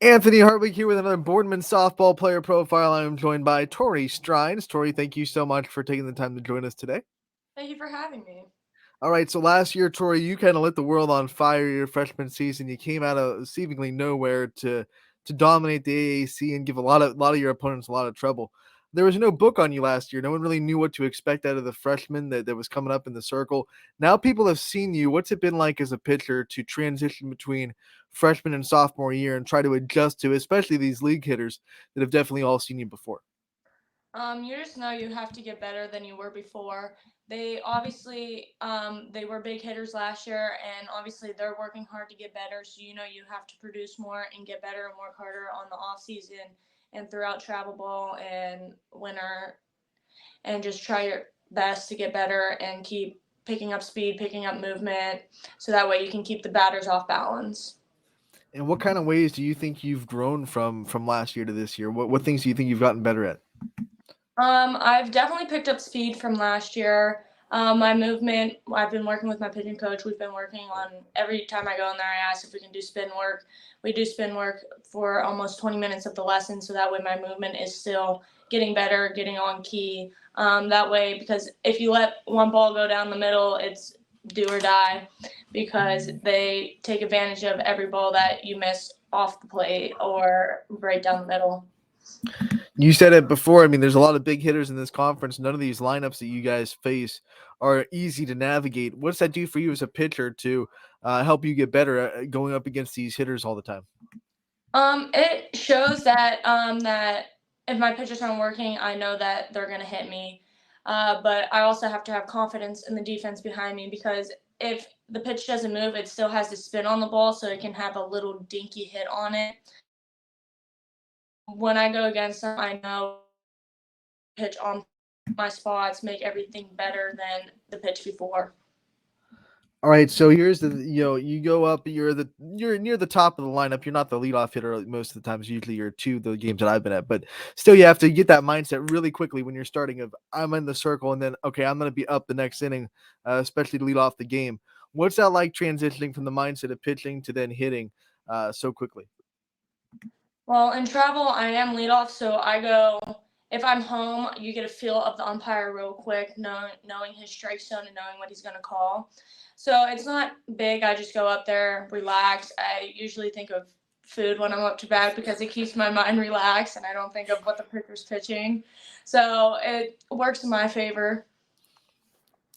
Anthony Hartwig here with another Boardman softball player profile. I'm joined by Tori Strines. Tori, thank you so much for taking the time to join us today. Thank you for having me. All right, so last year, Tori, you kind of lit the world on fire your freshman season. You came out of seemingly nowhere to dominate the AAC and give a lot of your opponents a lot of trouble. There was no book on you last year. No one really knew what to expect out of the freshman that was coming up in the circle. Now people have seen you. What's it been like as a pitcher to transition between freshman and sophomore year and try to adjust to, especially these league hitters that have definitely all seen you before? You just know you have to get better than you were before. They obviously they were big hitters last year, and obviously they're working hard to get better. So you know you have to produce more and get better and work harder on the off season and throughout travel ball and winter, and just try your best to get better and keep picking up speed, picking up movement, so that way you can keep the batters off balance. And what kind of ways do you think you've grown from last year to this year? What things do you think you've gotten better at? I've definitely picked up speed from last year. My movement, I've been working with my pitching coach. We've been working on every time I go in there, I ask if we can do spin work. We do spin work for almost 20 minutes of the lesson, so that way my movement is still getting better, getting on key. That way, because if you let one ball go down the middle, it's do or die because they take advantage of every ball that you miss off the plate or right down the middle. You said it before. I mean, there's a lot of big hitters in this conference. None of these lineups that you guys face are easy to navigate. What's that do for you as a pitcher to help you get better at going up against these hitters all the time? It shows that if my pitches aren't working, I know that they're gonna hit me. But I also have to have confidence in the defense behind me because if the pitch doesn't move, it still has to spin on the ball, so it can have a little dinky hit on it. When I go against them, I know pitch on my spots, make everything better than the pitch before. All right, so here's the you go up, you're near the top of the lineup. You're not the leadoff hitter most of the times. Usually you're two the games that I've been at, but still you have to get that mindset really quickly when you're starting of I'm in the circle and then okay, I'm gonna be up the next inning, especially to lead off the game. What's that like transitioning from the mindset of pitching to then hitting so quickly? Well, in travel, I am leadoff, so I go. If I'm home, you get a feel of the umpire real quick, knowing his strike zone and knowing what he's going to call. So it's not big. I just go up there, relax. I usually think of food when I'm up to bat because it keeps my mind relaxed and I don't think of what the pitcher's pitching. So it works in my favor.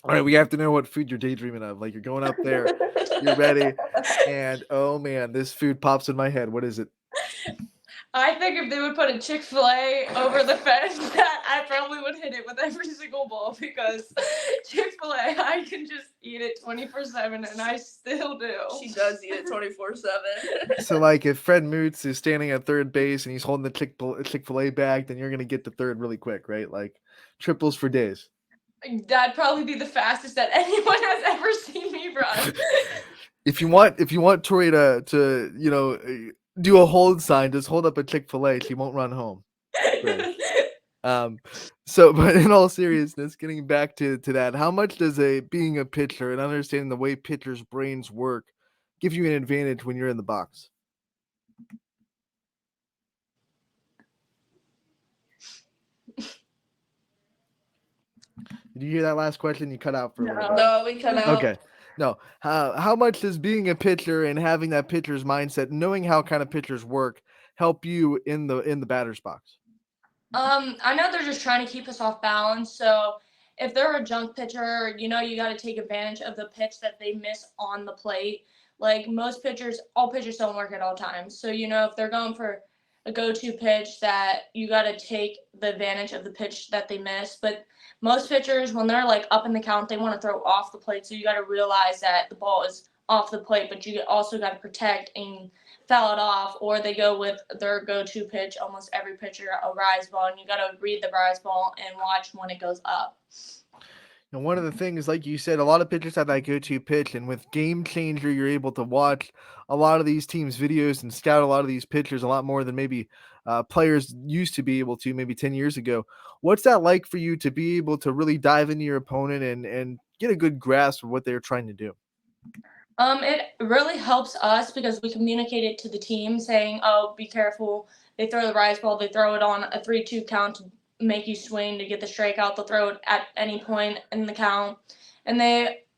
All right, we have to know what food you're daydreaming of. Like you're going up there, you're ready, and oh man, this food pops in my head. What is it? I think if they would put a Chick-fil-A over the fence, that I probably would hit it with every single ball because Chick-fil-A, I can just eat it 24/7, and I still do. She does eat it 24/7. So, like, if Fred Moots is standing at third base and he's holding the Chick-fil-A bag, then you're gonna get to third really quick, right? Like triples for days. That'd probably be the fastest that anyone has ever seen me run. If you want Tori to do a hold sign, just hold up a Chick-fil-A. She won't run home. Great. Um, so, but in all seriousness, getting back to that, how much does a being a pitcher and understanding the way pitchers' brains work give you an advantage when you're in the box? Did you hear that last question? You cut out for a little bit. No, we cut out. Okay. No. How much does being a pitcher and having that pitcher's mindset, knowing how kind of pitchers work, help you in the batter's box? I know they're just trying to keep us off balance. So if they're a junk pitcher, you know you got to take advantage of the pitch that they miss on the plate. Like most pitchers, all pitchers don't work at all times. So you know if they're going for a go-to pitch, that you got to take the advantage of the pitch that they miss. But most pitchers, when they're like up in the count, they want to throw off the plate. So you got to realize that the ball is off the plate, but you also got to protect and foul it off, or they go with their go-to pitch. Almost every pitcher, a rise ball, and you got to read the rise ball and watch when it goes up. And one of the things, like you said, a lot of pitchers have that go-to pitch, and with Game Changer, you're able to watch a lot of these teams' videos and scout a lot of these pitchers a lot more than maybe players used to be able to maybe 10 years ago. What's that like for you to be able to really dive into your opponent and get a good grasp of what they're trying to do? It really helps us because we communicate it to the team saying, "Oh, be careful. They throw the rise ball. They throw it on a 3-2 count to make you swing to get the strikeout. They'll throw it at any point in the count." And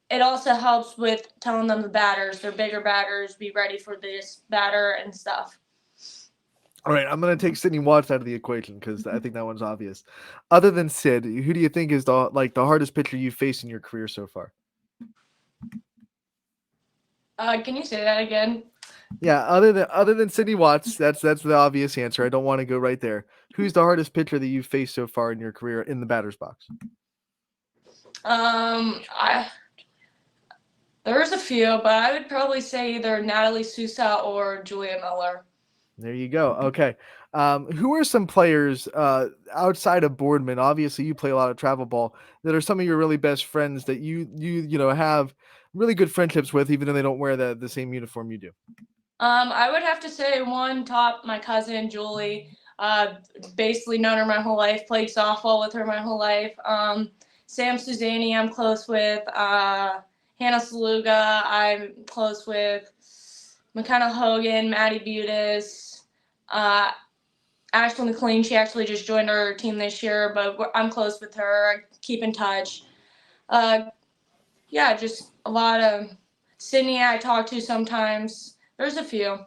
it also helps with telling them the batters, they're bigger batters, be ready for this batter and stuff. All right, I'm gonna take Sydney Watts out of the equation because I think that one's obvious. Other than Sid, who do you think is the hardest pitcher you've faced in your career so far? Can you say that again? Yeah, other than Sydney Watts, that's the obvious answer. I don't want to go right there. Who's the hardest pitcher that you've faced so far in your career in the batter's box? I There's a few, but I would probably say either Natalie Sousa or Julia Miller. There you go. Okay. Who are some players outside of Boardman? Obviously, you play a lot of travel ball. That are some of your really best friends that you have really good friendships with, even though they don't wear the same uniform you do. I would have to say one top, my cousin Julie. Basically known her my whole life. Played softball with her my whole life. Sam Suzani, I'm close with. Hannah Saluga, I'm close with. McKenna Hogan, Maddie Butis, uh, Ashley McLean. She actually just joined our team this year, but I'm close with her. I keep in touch. Uh, yeah, just a lot of Sydney I talk to sometimes. There's a few.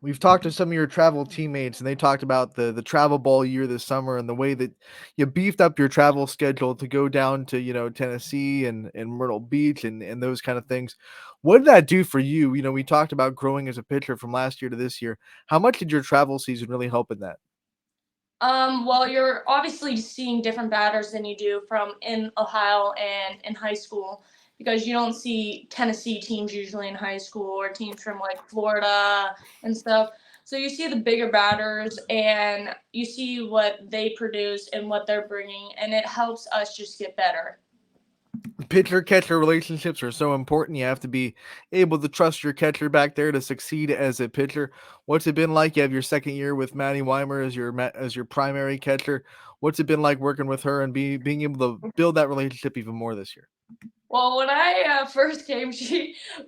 We've talked to some of your travel teammates, and they talked about the travel ball year this summer and the way that you beefed up your travel schedule to go down to Tennessee and Myrtle Beach and those kind of things. What did that do for you? We talked about growing as a pitcher from last year to this year. How much did your travel season really help in that? Well, you're obviously seeing different batters than you do from in Ohio and in high school because you don't see Tennessee teams usually in high school or teams from like Florida and stuff. So you see the bigger batters and you see what they produce and what they're bringing, and it helps us just get better. Pitcher catcher relationships are so important. You have to be able to trust your catcher back there to succeed as a pitcher. What's it been like? You have your second year with Maddie Weimer as your primary catcher. What's it been like working with her and being able to build that relationship even more this year? Well, when I first came,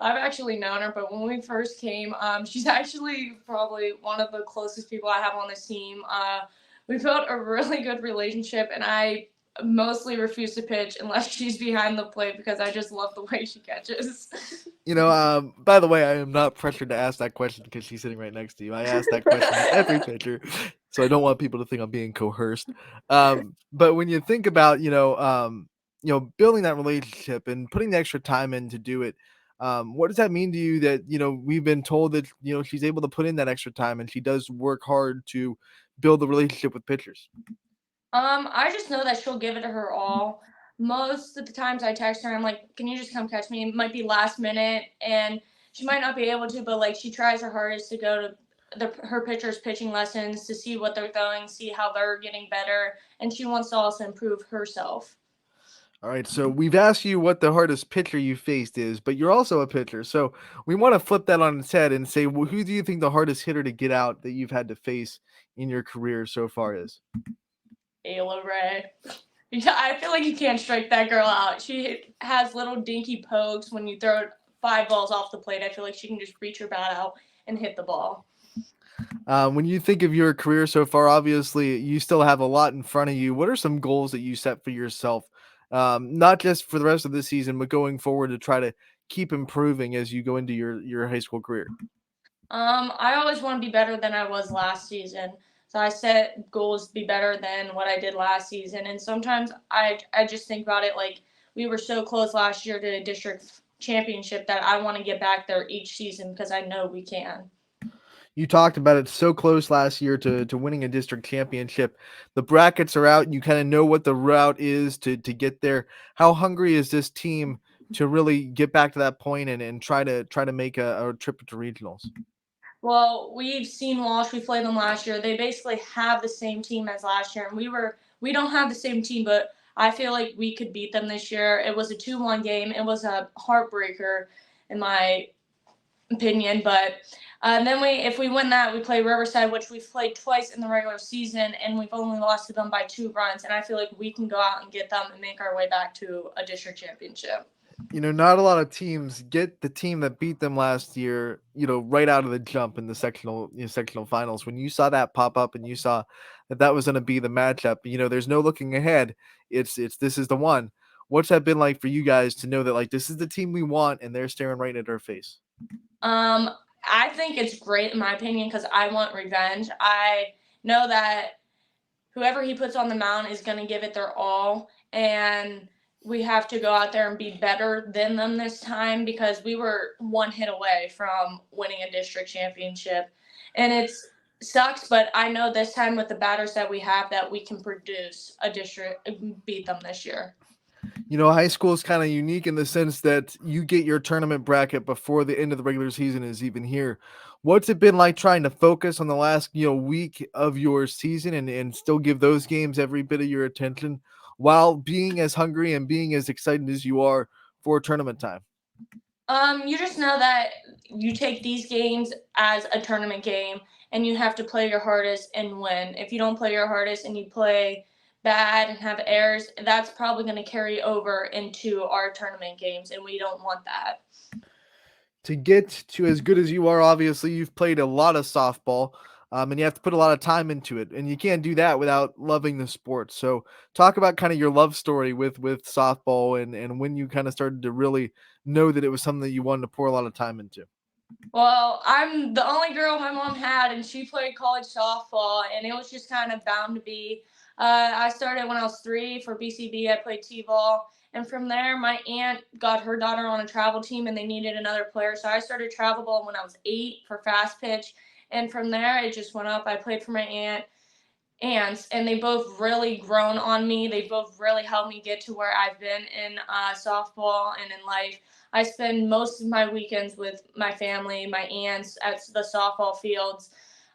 I've actually known her, but when we first came, she's actually probably one of the closest people I have on this team. We built a really good relationship, and I mostly refuse to pitch unless she's behind the plate because I just love the way she catches. By the way, I am not pressured to ask that question because she's sitting right next to you. I ask that question to every pitcher, so I don't want people to think I'm being coerced. But when you think about, building that relationship and putting the extra time in to do it, what does that mean to you that, we've been told that, she's able to put in that extra time and she does work hard to build the relationship with pitchers? I just know that she'll give it to her all. Most of the times I text her, I'm like, "Can you just come catch me?" It might be last minute, and she might not be able to, but like she tries her hardest to go to her pitchers' pitching lessons to see what they're throwing, see how they're getting better, and she wants to also improve herself. All right, so we've asked you what the hardest pitcher you faced is, but you're also a pitcher. So we want to flip that on its head and say, well, who do you think the hardest hitter to get out that you've had to face in your career so far is? Ayla Ray. Yeah, I feel like you can't strike that girl out. She has little dinky pokes when you throw 5 balls off the plate. I feel like she can just reach her bat out and hit the ball. When you think of your career so far, obviously you still have a lot in front of you. What are some goals that you set for yourself, not just for the rest of the season, but going forward to try to keep improving as you go into your high school career? I always want to be better than I was last season. So I set goals to be better than what I did last season. And sometimes I just think about it like we were so close last year to a district championship that I want to get back there each season because I know we can. You talked about it so close last year to winning a district championship. The brackets are out. You kind of know what the route is to get there. How hungry is this team to really get back to that point and try to make a trip to regionals? Well, we've seen Walsh. We played them last year. They basically have the same team as last year, and we don't have the same team, but I feel like we could beat them this year. It was a 2-1 game. It was a heartbreaker, in my opinion. But then if we win that, we play Riverside, which we've played twice in the regular season, and we've only lost to them by 2 runs. And I feel like we can go out and get them and make our way back to a district championship. Not a lot of teams get the team that beat them last year, right out of the jump in the sectional finals. When you saw that pop up and you saw that that was going to be the matchup, there's no looking ahead. It's this is the one. What's that been like for you guys to know that like this is the team we want and they're staring right at our face? Um, I think it's great in my opinion because I want revenge. I know that whoever he puts on the mound is going to give it their all, and we have to go out there and be better than them this time because we were one hit away from winning a district championship, and it's sucks. But I know this time with the batters that we have that we can produce a district beat them this year. High school is kind of unique in the sense that you get your tournament bracket before the end of the regular season is even here. What's it been like trying to focus on the last, week of your season and still give those games every bit of your attention while being as hungry and being as excited as you are for tournament time? You just know that you take these games as a tournament game and you have to play your hardest and win. If you don't play your hardest and you play bad and have errors, that's probably going to carry over into our tournament games, and we don't want that. To get to as good as you are, obviously, you've played a lot of softball, and you have to put a lot of time into it. And you can't do that without loving the sport. So, talk about kind of your love story with softball and when you kind of started to really know that it was something that you wanted to pour a lot of time into. Well, I'm the only girl my mom had, and she played college softball, and it was just kind of bound to be. I started when I was 3 for BCB. I played T-ball, and from there, my aunt got her daughter on a travel team, and they needed another player, so I started travel ball when I was 8 for fast pitch, and from there, it just went up. I played for my aunt, aunts, and they both really grown on me. They both really helped me get to where I've been in softball and in life. I spend most of my weekends with my family, my aunts at the softball fields.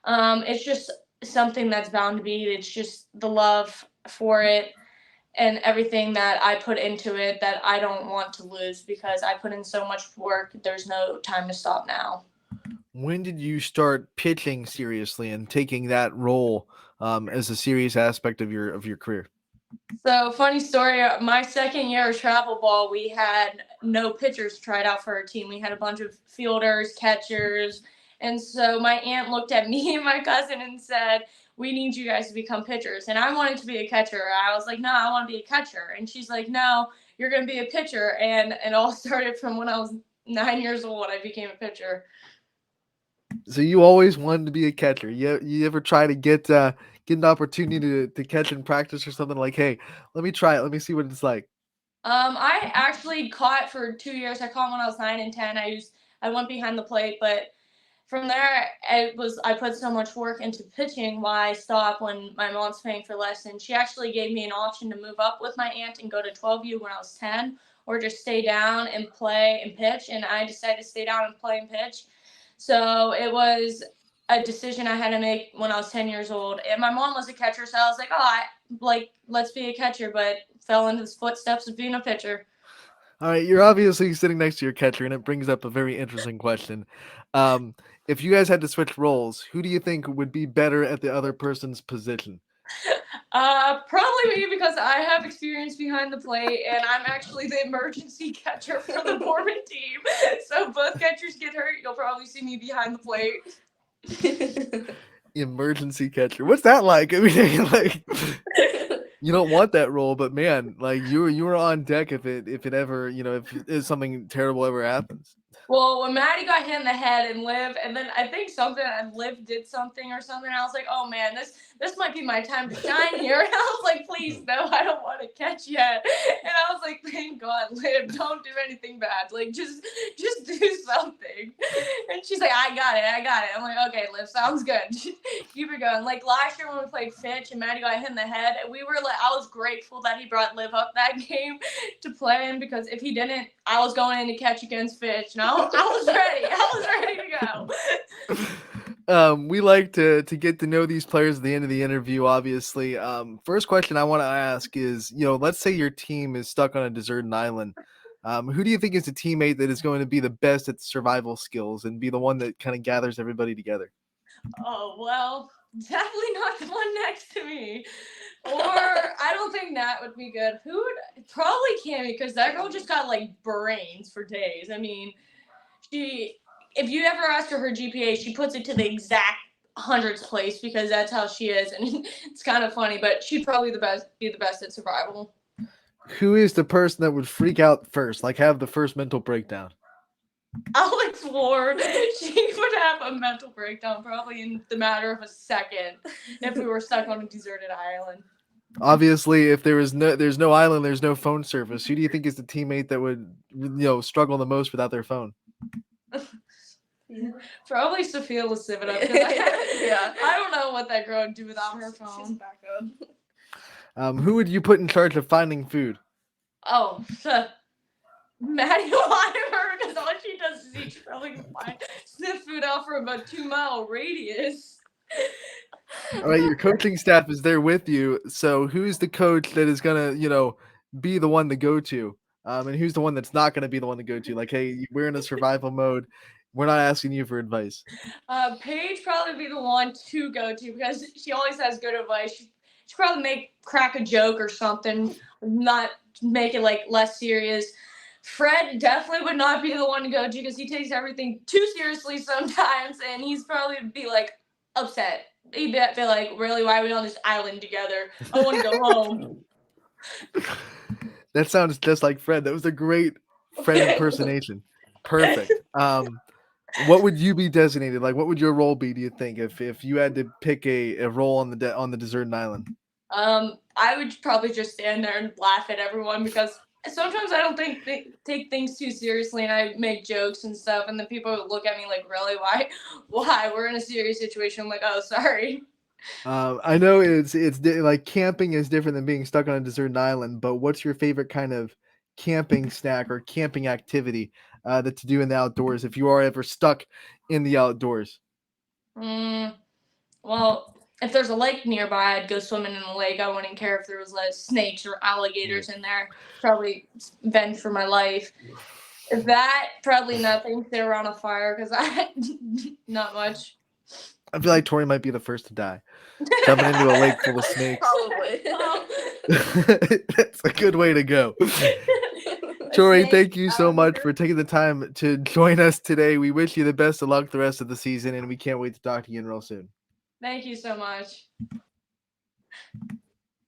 It's just something that's bound to be. It's just the love for it and everything that I put into it that I don't want to lose because I put in so much work. There's no time to stop now. When did you start pitching seriously and taking that role as a serious aspect of your career? So funny story. My second year of travel ball, we had no pitchers tried out for our team. We had a bunch of fielders, catchers, and so my aunt looked at me and my cousin and said, "We need you guys to become pitchers." And I wanted to be a catcher. I was like, "No, I want to be a catcher." And she's like, "No, you're going to be a pitcher." And it all started from when I was 9 years old. I became a pitcher. So you always wanted to be a catcher. You ever try to get an opportunity to catch in practice or something like, hey, let me try it. Let me see what it's like. I actually caught for 2 years. I caught when I was 9 and 10. I went behind the plate, but from there I put so much work into pitching. Why stop when my mom's paying for lessons? She actually gave me an option to move up with my aunt and go to 12U when I was 10, or just stay down and play and pitch. And I decided to stay down and play and pitch. So it was a decision I had to make when I was 10 years old. And my mom was a catcher, so I was like, oh, let's be a catcher, but fell into the footsteps of being a pitcher. All right, you're obviously sitting next to your catcher, and it brings up a very interesting question. Um, if you guys had to switch roles, who do you think would be better at the other person's position? Probably me because I have experience behind the plate, and I'm actually the emergency catcher for the Boardman team. So both catchers get hurt, you'll probably see me behind the plate. Emergency catcher. What's that like? I mean, like you don't want that role, but man, like you were on deck if it ever if something terrible ever happens. Well, when Maddie got hit in the head and Liv, and then I think something and Liv did something or something, I was like, oh man, this might be my time to shine here. And I was like, please no, I don't want to catch yet. And I was like, thank God, Liv, don't do anything bad. Like just do something. And she's like, I got it. I'm like, okay, Liv, sounds good. Keep it going. Like last year when we played Fitch and Maddie got hit in the head, we were like, I was grateful that he brought Liv up that game to play in because if he didn't, I was going in to catch against Fitch. No, I was ready. I was ready to go. We like to get to know these players at the end of the interview, obviously. First question I want to ask is, let's say your team is stuck on a deserted island. Who do you think is the teammate that is going to be the best at survival skills and be the one that kind of gathers everybody together? Oh, well, definitely not the one next to me. Or I don't think Nat would be good. Who would? Probably Cammy, because that girl just got like brains for days. I mean, if you ever ask her GPA, she puts it to the exact hundreds place because that's how she is, and it's kind of funny. But she'd probably be the best at survival. Who is the person that would freak out first, like have the first mental breakdown? Alex Ward, she would have a mental breakdown probably in the matter of a second if we were stuck on a deserted island. Obviously, if there's no island, there's no phone service. Who do you think is the teammate that would struggle the most without their phone? Probably Sophia Lasivita. Yeah. I don't know what that girl would do without her phone. Back up. Who would you put in charge of finding food? Oh, Maddie Weimer, because all she does is eat. She probably can sniff food out for about 2-mile radius. All right, your coaching staff is there with you. So who's the coach that is gonna, be the one to go to? And who's the one that's not gonna be the one to go to? Like, hey, we're in a survival mode. We're not asking you for advice. Paige probably be the one to go to because she always has good advice. She probably crack a joke or something, not make it like less serious. Fred definitely would not be the one to go to because he takes everything too seriously sometimes, and he's probably be like upset. He'd be like, "Really? Why are we on this island together? I want to go home." That sounds just like Fred. That was a great Fred impersonation. Perfect. What would you be designated? Like, what would your role be? Do you think if you had to pick a role on the deserted island? I would probably just stand there and laugh at everyone because sometimes I don't take things too seriously and I make jokes and stuff, and then people would look at me like, "Really? Why? We're in a serious situation." I'm like, "Oh, sorry." I know it's like camping is different than being stuck on a deserted island, but what's your favorite kind of camping snack or camping activity that to do in the outdoors if you are ever stuck in the outdoors? Well, if there's a lake nearby, I'd go swimming in the lake. I wouldn't care if there was like snakes or alligators in there. Probably venge for my life. If that, probably nothing. Sit around a fire because I not much. I feel like Tori might be the first to die, jumping into a lake full of snakes. Probably. That's a good way to go. Tori, thank you so much for taking the time to join us today. We wish you the best of luck the rest of the season, and we can't wait to talk to you again real soon. Thank you so much.